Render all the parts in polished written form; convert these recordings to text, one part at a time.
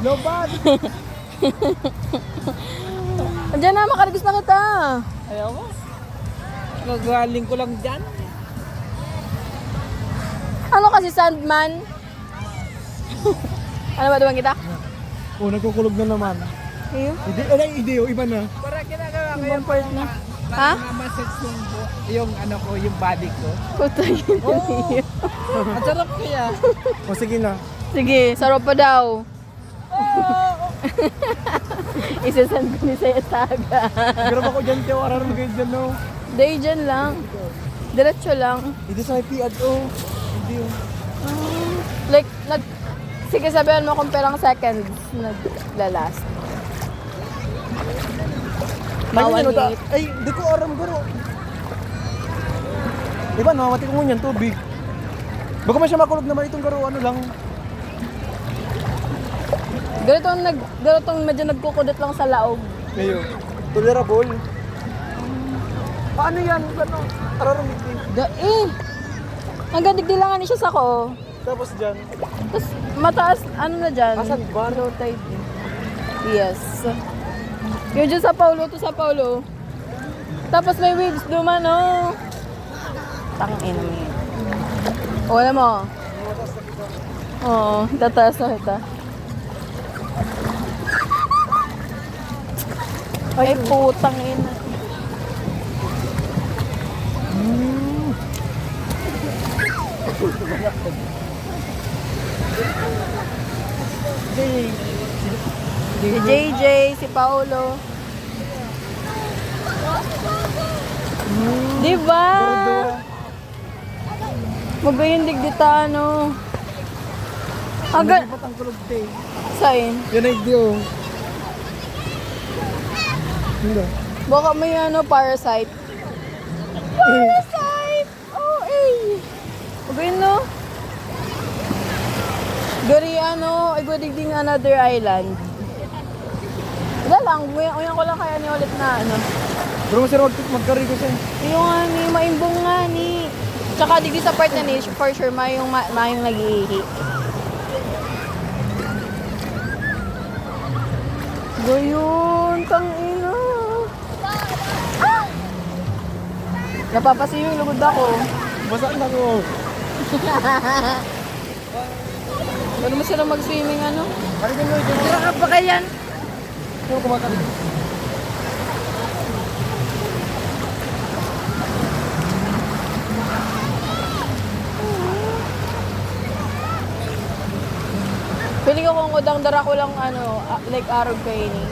Lobat! Andiyan na, makarigos na kita. Ayaw mo. Nagaling ko lang dyan. Ano kasi, Sandman? Ano ba duwang kita? Oh, nagkukulog na naman. Iyo? Hindi, iba na. Para ginagawa ko Ibang part na. Ha? Massage yung ano ko, yung body ko. Puta yun. Oo. Ang sarap kaya. O sige na. Sige, sarap pa daw. Isasend ko ni Saya Taga. Grab ako dyan, Teo. Arar mo kayo dyan, no? Day dyan lang. Diretso lang. Hindi sa IP ad, oh. Hindi, oh. Like, sige, sabihan mo kung perang seconds naglalast. Ay, minute. ay, di ko aram, garo. Diba, namamati ko ngunyan, tubig. Baka may siya makulog naman itong garo, ano lang. Ganitong medyo nagkukudot lang sa laog. Ngayon, tolerable. Paano yan? Ano? Araramig Hanggang digdilangan siya sa ko. Tapos dyan. Tapos mataas, ano na dyan? Asan ba? Low tide. Yes. Yung dyan sa Paulo, to sa Paulo. Tapos may waves duman, oh. Tangin mo yun. O, alam mo. Oo, tataas na kita. Ay, putang ina. Si JJ, si Paolo. Diba? Magayon digdita, ano. Hanggang... Ba't ang kulog, te? Sain? Yan ay di, oh. Hindi. Baka may ano, parasite. Parasite! Oh, eh. Magayon, no? Gari, ano, igwadigding another island. Wala lang, uyan ko lang kaya ni ulit na, ano. Pero masira magkari ko siya. Yung nga ni, maimbong nga ni. Tsaka digdi sa part na ni, for sure, mayong nag-iihi. Gayon, tangina. Ah! Napapasiyo yung lugod ako. Basak na ko. Ano mo sila mag-swimming, ano? Kaligan mo ito. Tira ka pa kayan. Pero kumakalik. Pili ko kung udang dara ko lang, ano, like arog kayo ni.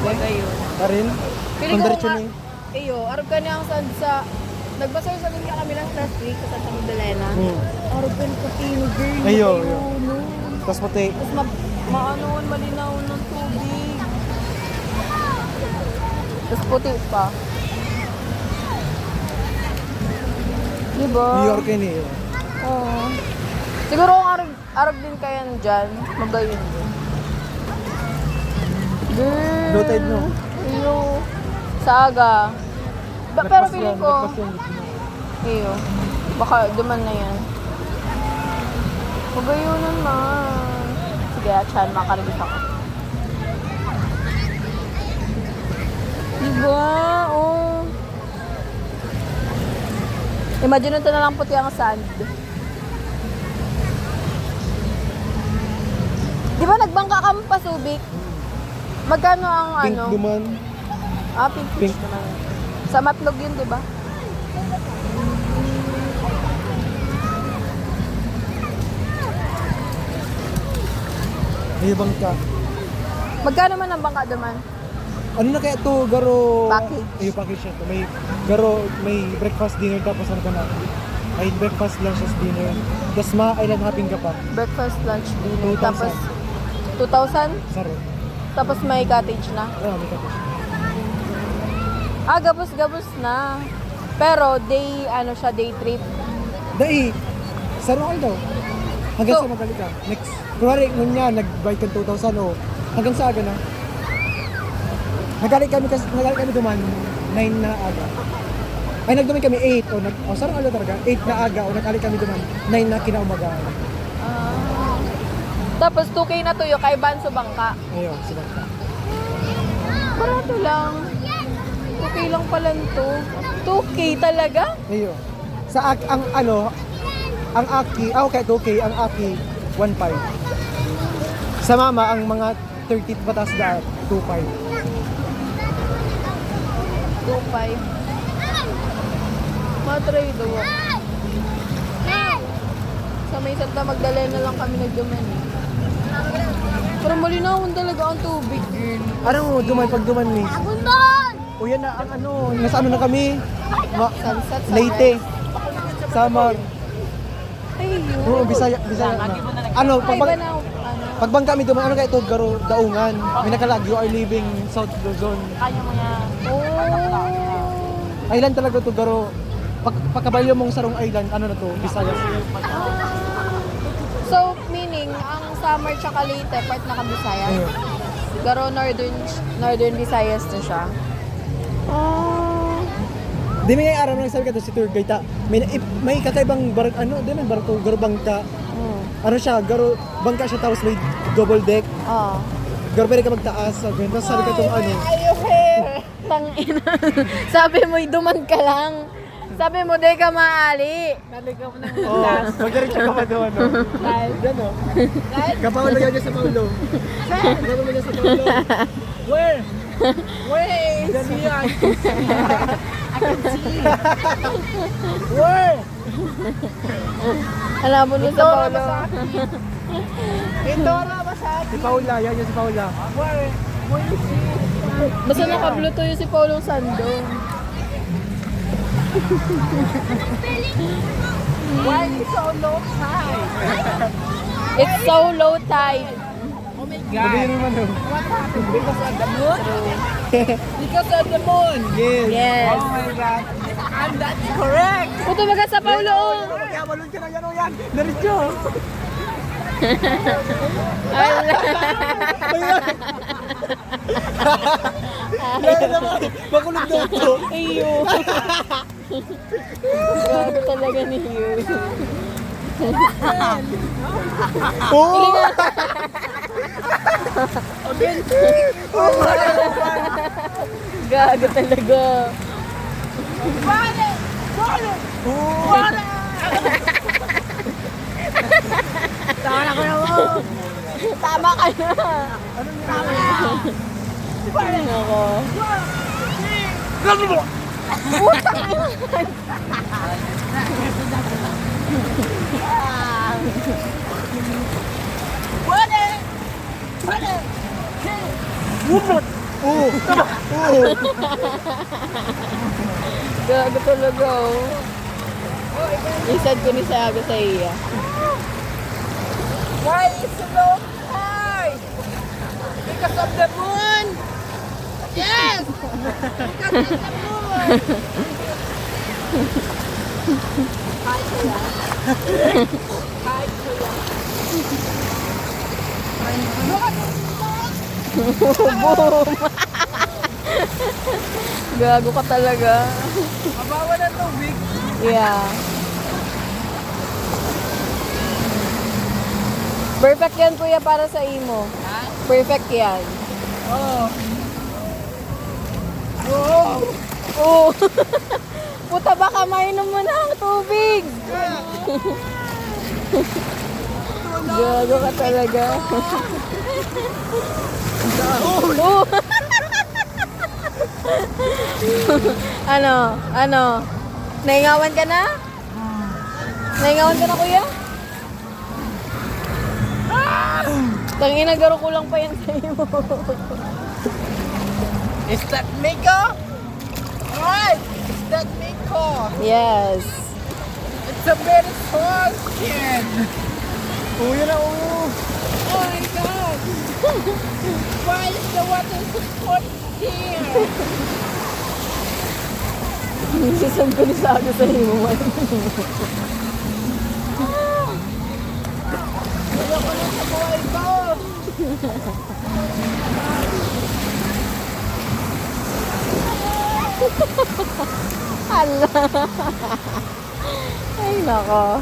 Okay kayo. Karin? Pili Kung ko diretso nga, na iyo, arog ka niya ang sa nagbasay sa linya kami lang last week sa Santa Magdalena. Arog ka ni Katino, girl. Ayo, Matayo, ayo. no. Tapos pati. Tapos maanoon, malinaw ng tubig. Tapos puti pa. Diba? New York yun eh. Oo. Siguro kung arog din kayo dyan, magayon din. Girl. Low tide, no? Iyo. Saga. Pero Breakfast feeling yan, ko, breakfast yan. iyo. Baka duman na yan. Magayunan man. Sige, Chan, makaribis ako. Diba? Oh. Imagine nito na lang puti ang sand. Di ba nagbangka ka mo pa, Subic? Magkano ang Pink ano? duman. Pink fish Pink. naman. Sa Matlog yun, di ba? May bangka. Magkano man ang bangka naman? Ano na kaya to garo? Package. Ay, package siya to. May garo, may breakfast, dinner, tapos ano ka na? May breakfast, lunch, tapos dinner. Tapos ma-island hopping ka pa. Breakfast, lunch, dinner. 2,000. Tapos, 2,000? Saro. Tapos may cottage na. May tapos. Gabos-gabos na. Pero day, ano siya, day trip. Dai, saro kayo daw. Hanggang So- sa magali ka. Next. Kunwari, ngunya, nag-bike ka 2,000 o. Hanggang sa aga na. Nagalit kami duman, 9 na aga. Ay, nagduman kami 8 o sarang ala talaga, 8 na aga o nag-ali kami duman 9 na kinaumagaan. Tapos 2K na tuyo kay Banso Bangka. Ayun, si Bangka. Barato lang. 2K lang pala to. 2K talaga? Ayun. Sa ang ano, ang Aki, okay, 2K, ang Aki 1.5. Sa mama ang mga 30 patas da 2.5. 2.5. Matry do. Sa may Santa Magdalena lang kami nagduman eh. Pero malinawon talaga ang tubig, girl. Ano duman pag duman ni? O yan na ang ano, nasa ano na kami? Sunset, Leyte. Samar. Ay, yun. Oo, Bisaya na. Ano, Ay, ba na, ano? pagbang kami duman, ano kaya ito, Garo, Daungan. May nakalag, you are leaving South Luzon. Oh. Island talaga to, Garo. Pagkabalyo mong sarong island, ano na to, Bisaya. So, meaning, ang Samar tsaka Leyte, part na Kabisaya. Ayun. Pero Northern Visayas na siya. Di may araw na sabi ka to si tour guide ta. May kakaibang ano, di man barko Garo Bangka. Ano siya, Garo Bangka siya tapos may double deck. Oo. Garo pwede ka magtaas, sabi. Tapos sabi ka tong ano. Tangina. Sabi mo, duman ka lang. Sabi mo, di ka maali. Naligaw ng Oh, magdiretso ka pa doon, no? Yan, no? Kapawalo yan niya sa Paulo. Garo mo niya sa Paulo. Where? Where is he? I can see. Where? Alam mo na sa Paulo. Indora Masaki. Si Paula, yan yung si Paula. Where? Where is he? Basta nakabluto yung si Paulong Sando. Why is so low tide? It's so low tide. Oh my Sabi God. yun naman, no? What happened? Because of the moon? Because of the moon. Yes. Yes. Oh my God. And that's correct. Puto baga sa Paulo. Magyabalon ka na yan, o yan. Diretso. Ala. Yan naman. Makulog daw to. Iyo. Gago talaga ni Hugh. Oo. Gago talaga. Tama ko na mo. Tama ka na. Ako. Oo. Oo. Gago talaga. Oh. Isad ko ni Saga sa iya. Why is so low tide? Because of the moon. Yes. Because of the moon. Hi, Kuya. Hi, Kuya. Boom! Gago ka talaga. Mabawa na tubig. Yeah. Perfect yan, kuya, para sa imo. Ha? Perfect yan. Oh. Oh. Oh! Puta, baka mainom mo na ang tubig. Gago ka talaga. Oh! Ano? Naingawan ka na? Naingawan ka na, kuya? Tangina, garo ko lang pa yan sa iyo. Is that Miko? Right. Is that Miko? Yes. It's a very tall kid. Oo, yan na, oo. Oh my God. Why is the water so cold here? Sisend ko ni Saga sa iyo, man. Ayoko na sa buhay ko. Ala. Ay, nako.